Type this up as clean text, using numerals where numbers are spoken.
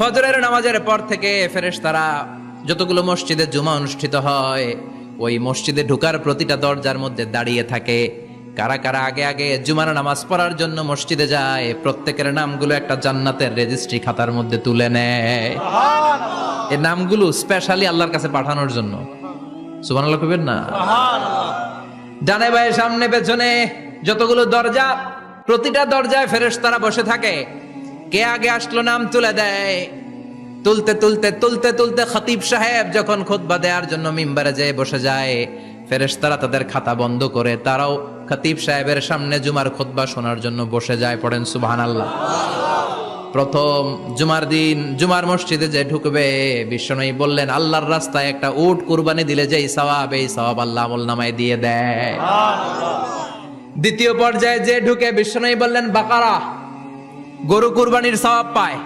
ফজরের নামাজের পর থেকে ফেরেশতারা যতগুলো মসজিদে জুমা অনুষ্ঠিত হয় ওই মসজিদে ঢোকার প্রতিটা দরজার মধ্যে দাঁড়িয়ে থাকে। কারা কারা আগে আগে জুমার নামাজ পড়ার জন্য মসজিদে যায়, প্রত্যেকের নামগুলো একটা জান্নাতের রেজিস্ট্রি খাতার মধ্যে তুলে নেয়। এই নামগুলো স্পেশালি আল্লাহর কাছে পাঠানোর জন্য। সুবহানাল্লাহ কইবেন না? ডানে বায়ে সামনে পেছনে যতগুলো দরজা, প্রতিটা দরজায় ফেরেশতারা বসে থাকে। কে আগে আসলো নাম তুলে দেয়। তুলতে তুলতে তুলতে তুলতে খতিব সাহেব যখন খুতবা দেওয়ার জন্য মিম্বারে যেয়ে বসে যায়, ফেরেশতারা তাদের খাতা বন্ধ করে তারাও খতিব সাহেবের সামনে জুমার খুতবা শোনার জন্য বসে যায়। পড়েন সুবহানাল্লাহ। প্রথম জুমার দিন জুমার মসজিদে যে ঢুকবে, বিশ্বনবী বললেন আল্লাহর রাস্তায় একটা উট কুরবানি দিলে যেই সওয়াব, এই সওয়াব আল্লাহ আমলনামায় দিয়ে দেয়। দ্বিতীয় পর্যায়ে যে ঢুকে, বিশ্বনবী বললেন বাকারা, গরু কুরবানির সওয়াব পায়।